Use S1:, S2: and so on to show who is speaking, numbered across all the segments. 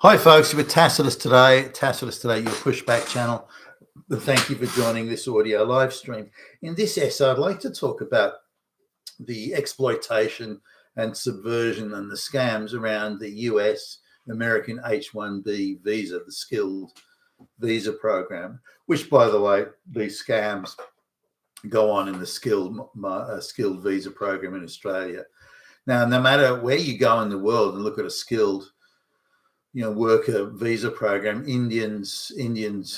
S1: Hi, folks. We're Tacitus today. Tacitus today, your pushback channel. Thank you for joining this audio live stream. In this essay, I'd like to talk about the exploitation and subversion and the scams around the US American H1B visa, the skilled visa program, which, by the way, these scams go on in the skilled visa program in Australia. Now, no matter where you go in the world and look at a skilled worker visa program, Indians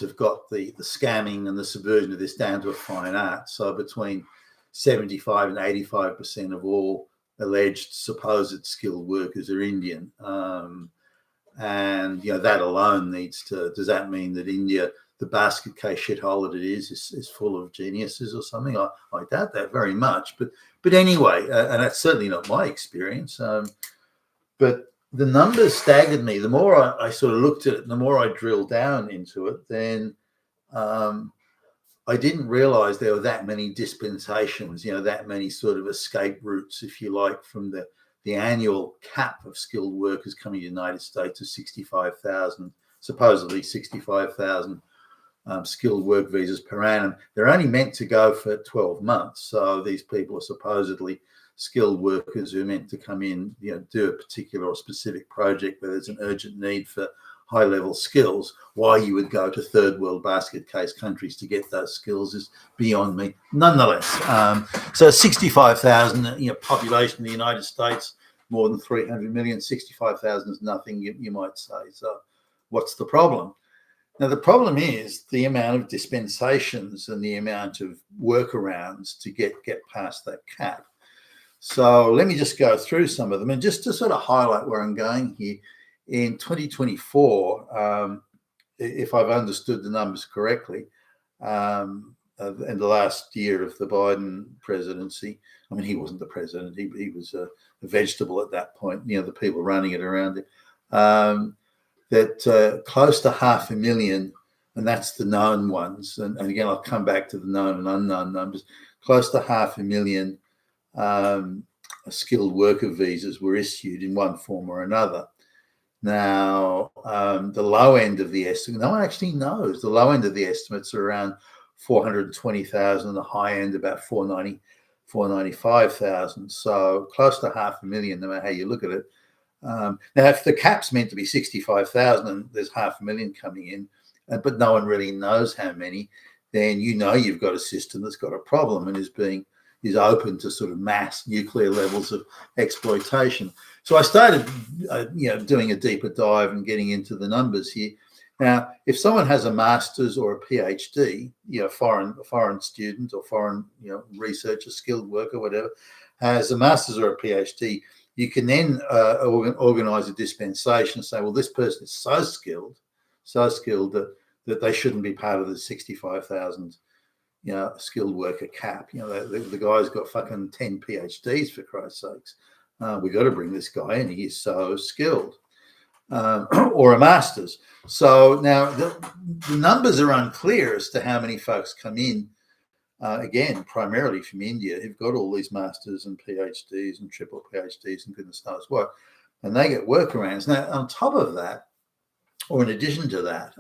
S1: have got the scamming and the subversion of this down to a fine art. So between 75 and 85% of all alleged supposed skilled workers are Indian. And that alone does that mean that India, the basket case shithole that it is full of geniuses or something? I doubt that very much. But anyway, and that's certainly not my experience. But the numbers staggered me. The more I sort of looked at it, the more I drilled down into it, then I didn't realize there were that many dispensations, that many sort of escape routes, if you like, from the annual cap of skilled workers coming to the United States of 65,000, supposedly 65,000 skilled work visas per annum. They're only meant to go for 12 months. So these people are supposedly skilled workers who are meant to come in, do a particular or specific project where there's an urgent need for high-level skills. Why you would go to third world basket case countries to get those skills is beyond me. Nonetheless, so 65,000, population in the United States, more than 300 million, 65,000 is nothing, you might say. So what's the problem? Now, the problem is the amount of dispensations and the amount of workarounds to get past that cap. So let me just go through some of them. And just to sort of highlight where I'm going here, in 2024, if I've understood the numbers correctly, in the last year of the Biden presidency, I mean, he wasn't the president, he was a vegetable at that point, the people running it around it, that close to 500,000, and that's the known ones, and again, I'll come back to the known and unknown numbers, close to 500,000 skilled worker visas were issued in one form or another. Now, the low end of the estimate, no one actually knows. The low end of the estimates are around 420,000, the high end about 495,000. So close to 500,000, no matter how you look at it. Now, if the cap's meant to be 65,000 and there's 500,000 coming in, but no one really knows how many, then you've got a system that's got a problem and is open to sort of mass nuclear levels of exploitation. So I started, doing a deeper dive and getting into the numbers here. Now, if someone has a master's or a PhD, foreign student or foreign, researcher, skilled worker, whatever, has a master's or a PhD, you can then organize a dispensation and say, well, this person is so skilled that they shouldn't be part of the 65,000 skilled worker cap. The guy's got fucking 10 PhDs, for Christ's sakes. We got to bring this guy in. He's so skilled. Or a master's. So now the numbers are unclear as to how many folks come in, again, primarily from India, who've got all these masters and PhDs and triple PhDs and goodness knows what, and they get workarounds. Now, on top of that, or in addition to that,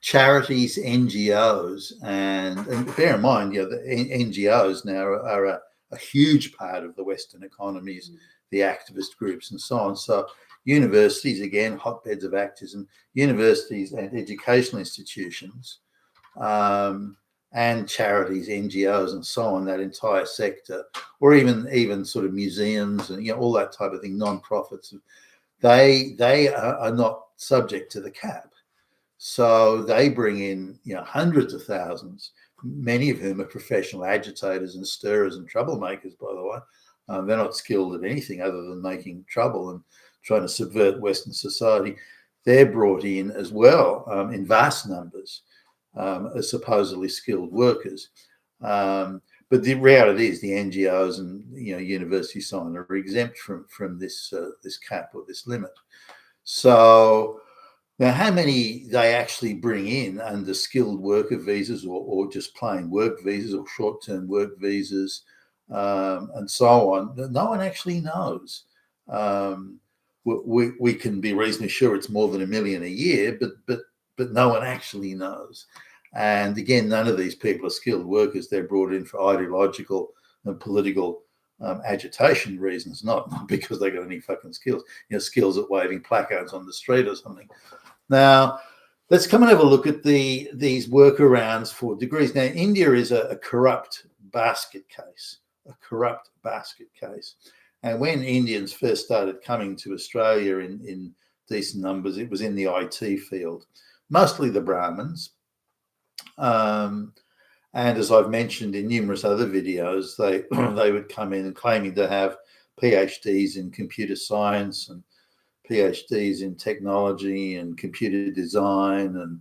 S1: charities, NGOs, and bear in mind, the NGOs now are a huge part of the Western economies, the activist groups and so on. So universities, again, hotbeds of activism, universities and educational institutions, and charities, NGOs and so on, that entire sector, or even sort of museums and all that type of thing, non-profits, they are not subject to the cap. So they bring in hundreds of thousands, many of whom are professional agitators and stirrers and troublemakers, by the way. They're not skilled at anything other than making trouble and trying to subvert Western society. They're brought in as well in vast numbers as supposedly skilled workers. But the reality is the NGOs and universities so on are exempt from this cap or this limit. So now, how many they actually bring in under skilled worker visas or just plain work visas or short-term work visas and so on, no one actually knows. we can be reasonably sure it's more than $1 million a year, but no one actually knows. And again, none of these people are skilled workers. They're brought in for ideological and political agitation reasons, not because they got any fucking skills. Skills at waving placards on the street or something. Now, let's come and have a look at these workarounds for degrees. Now, India is a corrupt basket case, And when Indians first started coming to Australia in decent numbers, it was in the IT field, mostly the Brahmins. And as I've mentioned in numerous other videos, they would come in and claiming to have PhDs in computer science and PhDs in technology and computer design and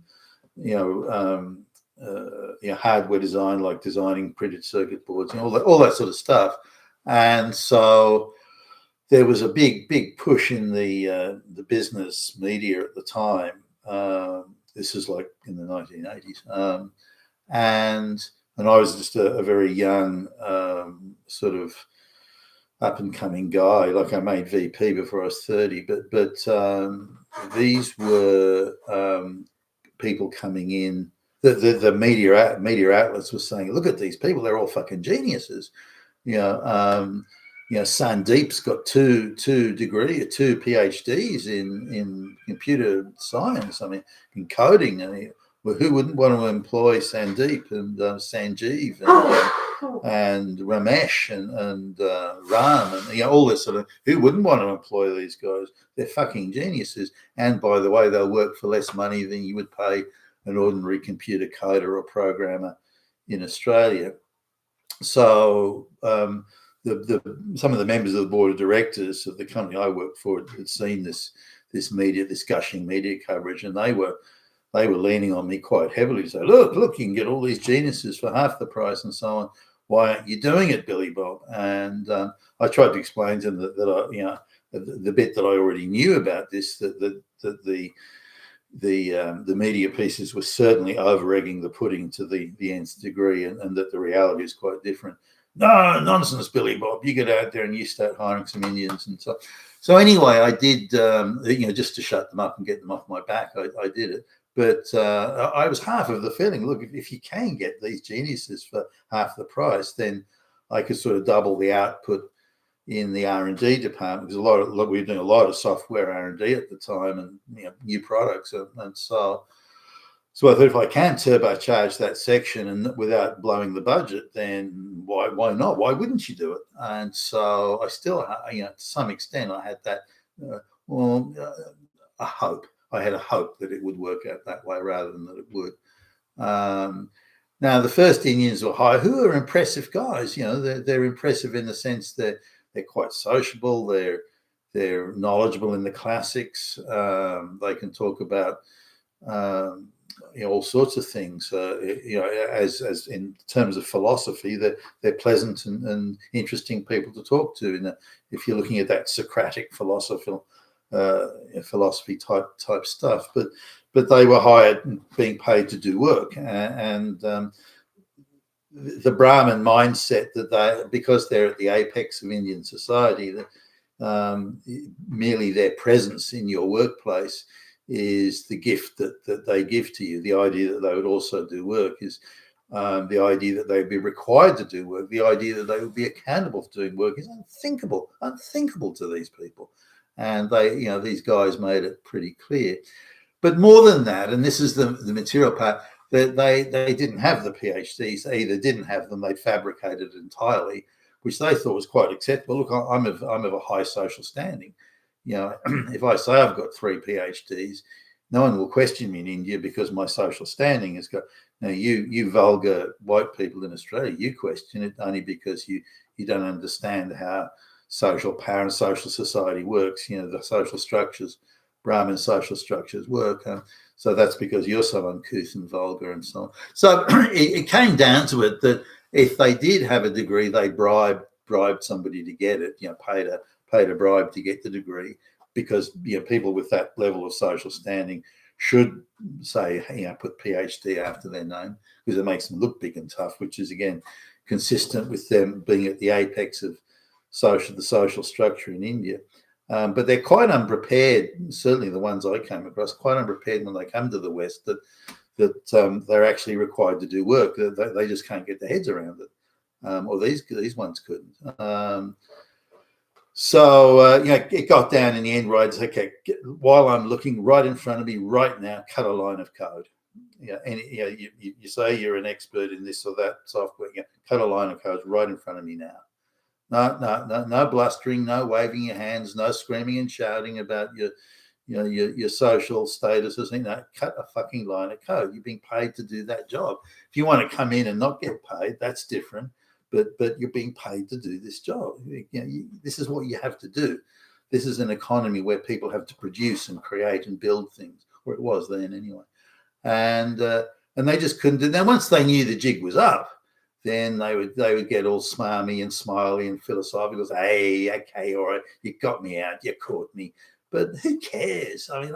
S1: hardware design, like designing printed circuit boards and all that sort of stuff. And so there was a big push in the business media at the time. This is like in the 1980s. And I was just a very young sort of up and coming guy. Like I made VP before I was 30, but these were people coming in. The media outlets were saying, look at these people, they're all fucking geniuses. Sandeep's got two PhDs in computer science. I mean, in coding. I mean, well, who wouldn't want to employ Sandeep and Sanjeev and Ramesh and Ram and all this sort of? Who wouldn't want to employ these guys? They're fucking geniuses. And by the way, they'll work for less money than you would pay an ordinary computer coder or programmer in Australia. So some of the members of the board of directors of the company I worked for had seen this gushing media coverage, and they were leaning on me quite heavily to say, look, you can get all these geniuses for half the price and so on. Why aren't you doing it, Billy Bob? And I tried to explain to them that the bit that I already knew about this, that the media pieces were certainly over-egging the pudding to the nth degree, and that the reality is quite different. No, nonsense, Billy Bob. You get out there and you start hiring some Indians and so. So anyway, I did, just to shut them up and get them off my back. I did it. But I was half of the feeling, look, if you can get these geniuses for half the price, then I could sort of double the output in the R&D department, because we were doing a lot of software R&D at the time, and new products, and so I thought if I can turbocharge that section and without blowing the budget, then why not? Why wouldn't you do it? And so I still, to some extent, I had that a hope. I had a hope that it would work out that way rather than that it would. Now, the first Indians were hired, who are impressive guys. They're impressive in the sense that they're quite sociable. They're knowledgeable in the classics. They can talk about all sorts of things. As in terms of philosophy, they're pleasant and interesting people to talk to. If you're looking at that Socratic philosophy type stuff, but they were hired and being paid to do work, and the Brahmin mindset that because they're at the apex of Indian society, that merely their presence in your workplace is the gift that they give to you. The idea that they would also do work is the idea that they'd be required to do work. The idea that they would be accountable for doing work is unthinkable to these people. And these guys made it pretty clear. But more than that, and this is the material part, that they didn't have the PhDs. They either didn't have them, they'd fabricated it entirely, which they thought was quite acceptable. Look, I'm of a high social standing. If I say I've got 3 PhDs, no one will question me in India because my social standing has got. Now, you vulgar white people in Australia, you question it only because you don't understand how social power and social society works. The social structures, Brahmin social structures work. So that's because you're so uncouth and vulgar and so on. So it came down to it that if they did have a degree, they bribed somebody to get it. Paid a bribe to get the degree, because people with that level of social standing should say, put PhD after their name, because it makes them look big and tough, which is again consistent with them being at the apex of the social structure in India. But they're quite unprepared. Certainly, the ones I came across, quite unprepared when they come to the West. That they're actually required to do work. They just can't get their heads around it, or these ones couldn't. It got down in the end, right? Okay, while I'm looking right in front of me right now, cut a line of code. And you say you're an expert in this or that software. Cut a line of code right in front of me now. No blustering, no waving your hands, no screaming and shouting about your social status or something. No, cut a fucking line of code. You're being paid to do that job. If you want to come in and not get paid, that's different. But you're being paid to do this job. This is what you have to do. This is an economy where people have to produce and create and build things, or it was then anyway. And they just couldn't do that. Once they knew the jig was up, then they would get all smarmy and smiley and philosophical. Hey, okay, all right, you got me out, you caught me. But who cares? I mean,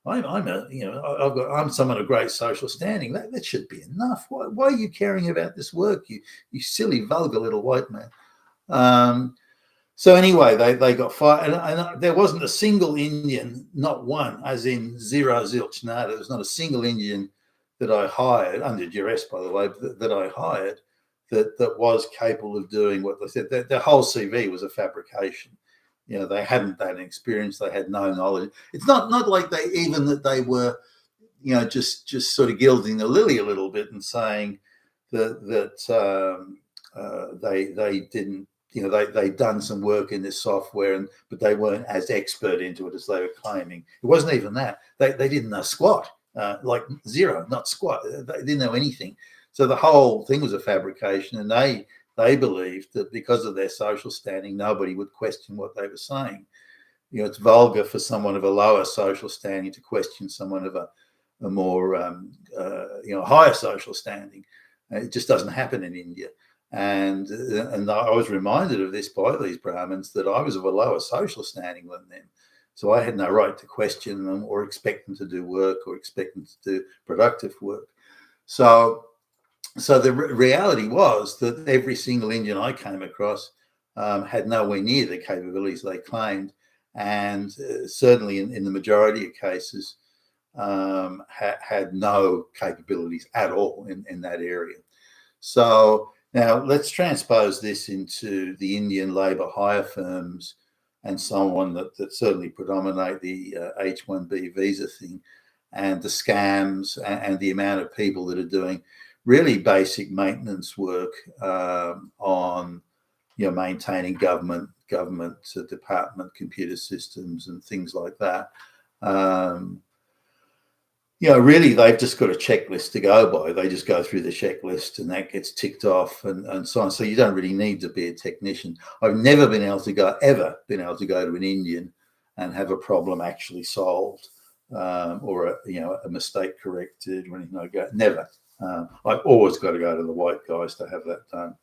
S1: I'm someone of great social standing. That should be enough. Why are you caring about this work? You silly, vulgar little white man. So anyway, they got fired, and there wasn't a single Indian, not one, as in zero, zilch, nada. There was not a single Indian that I hired, under duress, by the way, that I hired that was capable of doing what they said. Their whole CV was a fabrication. They hadn't that experience. They had no knowledge. It's not like they were, just sort of gilding the lily a little bit and saying that they didn't. They'd done some work in this software, but they weren't as expert into it as they were claiming. It wasn't even that. They didn't know squat, like zero, not squat. They didn't know anything. So the whole thing was a fabrication, and they believed that because of their social standing, nobody would question what they were saying. It's vulgar for someone of a lower social standing to question someone of a more, higher social standing. It just doesn't happen in India. And I was reminded of this by these Brahmins, that I was of a lower social standing than them. So I had no right to question them or expect them to do work or expect them to do productive work. So the reality was that every single Indian I came across had nowhere near the capabilities they claimed, and certainly in the majority of cases had no capabilities at all in that area. So now let's transpose this into the Indian labour hire firms and so on that certainly predominate the H1B visa thing, and the scams and the amount of people that are doing really basic maintenance work on maintaining government department computer systems and things like that. Really, they've just got a checklist to go by. They just go through the checklist and that gets ticked off and so on. So you don't really need to be a technician. I've never been able to go to an Indian and have a problem actually solved or a mistake corrected or anything like that. Never. I've always got to go to the white guys to have that done.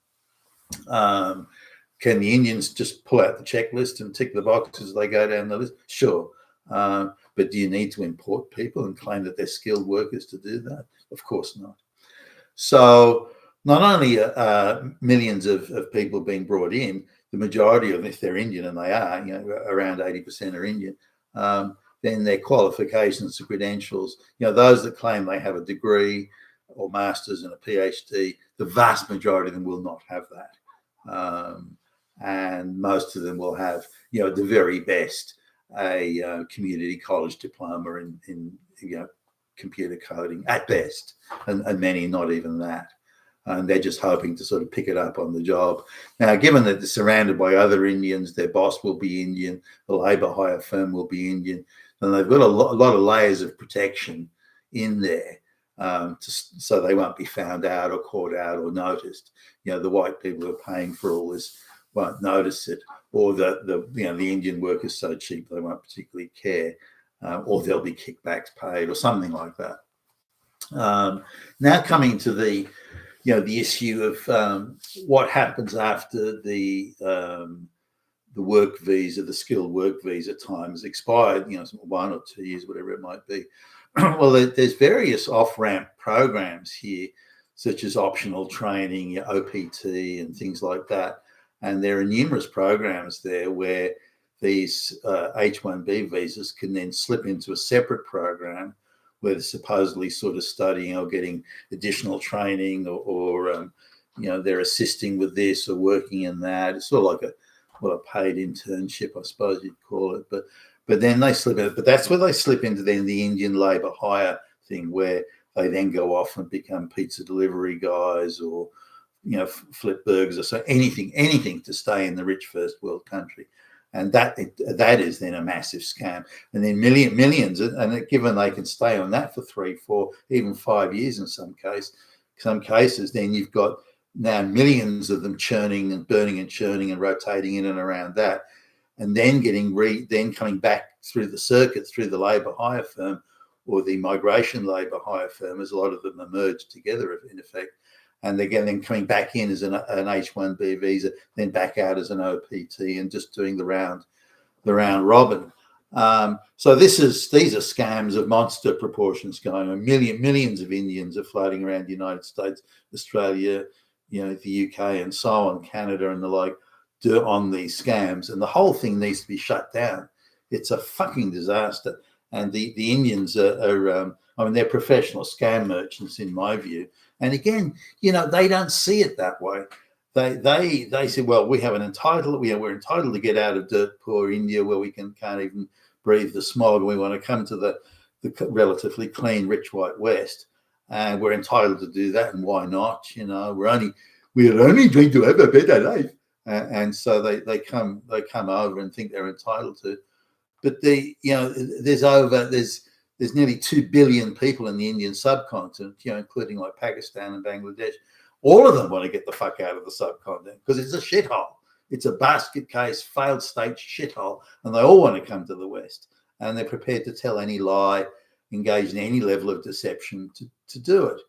S1: Can the Indians just pull out the checklist and tick the boxes as they go down the list? Sure. But do you need to import people and claim that they're skilled workers to do that? Of course not. So not only are millions of people being brought in, the majority of them, if they're Indian, and they are, around 80% are Indian, then their qualifications and credentials, those that claim they have a degree or master's and a PhD, the vast majority of them will not have that. And most of them will have, at the very best, a community college diploma in computer coding at best, and many not even that. And they're just hoping to sort of pick it up on the job. Now, given that they're surrounded by other Indians, their boss will be Indian, the labour hire firm will be Indian, and they've got a lot of layers of protection in there, so they won't be found out or caught out or noticed. The white people who are paying for all this won't notice it, or the Indian work is so cheap they won't particularly care, or there'll be kickbacks paid or something like that. Now coming to the issue of what happens after the work visa, the skilled work visa time has expired, 1 or 2 years, whatever it might be. Well, there's various off-ramp programs here, such as optional training, OPT and things like that. And there are numerous programs there where these H1B visas can then slip into a separate program where they're supposedly sort of studying or getting additional training, or they're assisting with this or working in that. It's sort of like a paid internship, I suppose you'd call it. But then they slip in. But that's where they slip into then the Indian labour hire thing, where they then go off and become pizza delivery guys, or flip burgers, or so anything to stay in the rich first world country. And that is then a massive scam. And then millions, and given they can stay on that for 3, 4, even 5 years in some cases, then you've got now millions of them churning and burning and churning and rotating in and around that, and then then coming back through the circuit, through the labour hire firm or the migration labour hire firm, as a lot of them are merged together in effect. And again, then coming back in as an H1B visa, then back out as an OPT, and just doing the round robin. So these are scams of monster proportions going on. Millions of Indians are floating around the United States, Australia, the UK, and so on, Canada and the like, on these scams. And the whole thing needs to be shut down. It's a fucking disaster. And the Indians are they're professional scam merchants in my view. And again, they don't see it that way. They say, well, we have we're entitled to get out of dirt poor India where we can't even breathe the smog, and we want to come to the relatively clean, rich white West, and we're entitled to do that. And why not? We're only going to have a better life, and so they come over and think they're entitled to. But there's nearly 2 billion people in the Indian subcontinent, including like Pakistan and Bangladesh. All of them want to get the fuck out of the subcontinent because it's a shithole. It's a basket case, failed state shithole, and they all want to come to the West. And they're prepared to tell any lie, engage in any level of deception to do it.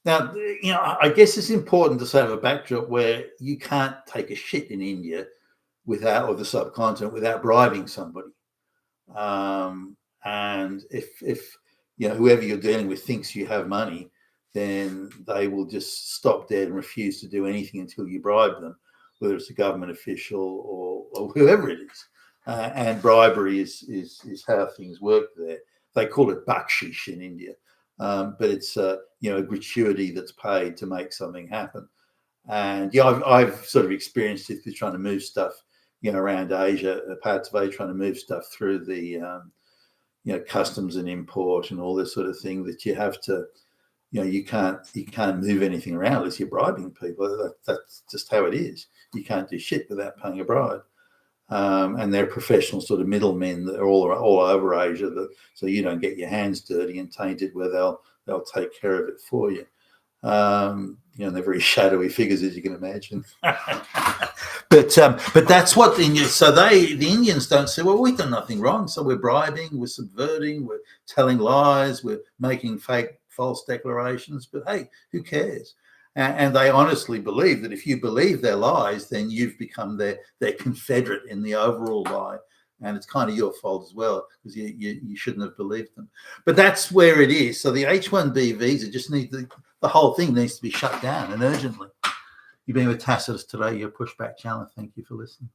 S1: Now, I guess it's important to have a backdrop where you can't take a shit in India or the subcontinent without bribing somebody. And if whoever you're dealing with thinks you have money, then they will just stop dead and refuse to do anything until you bribe them, whether it's a government official or whoever it is. And bribery is how things work there. They call it bakshish in India, but it's a gratuity that's paid to make something happen. And I've sort of experienced it with trying to move stuff around Asia, parts of Asia, trying to move stuff through the customs and import and all this sort of thing, that you have to, you can't move anything around unless you're bribing people. That's just how it is. You can't do shit without paying a bribe. And they're professional sort of middlemen that are all over Asia, so you don't get your hands dirty and tainted, where they'll take care of it for you. They're very shadowy figures, as you can imagine. But that's what the Indians don't say, well, we've done nothing wrong, so we're bribing, we're subverting, we're telling lies, we're making false declarations, but hey, who cares? And they honestly believe that if you believe their lies, then you've become their confederate in the overall lie. And it's kind of your fault as well, because you shouldn't have believed them. But that's where it is. So the H1B visa just the whole thing needs to be shut down, and urgently. You've been with Tacitus today, your Pushback Channel. Thank you for listening.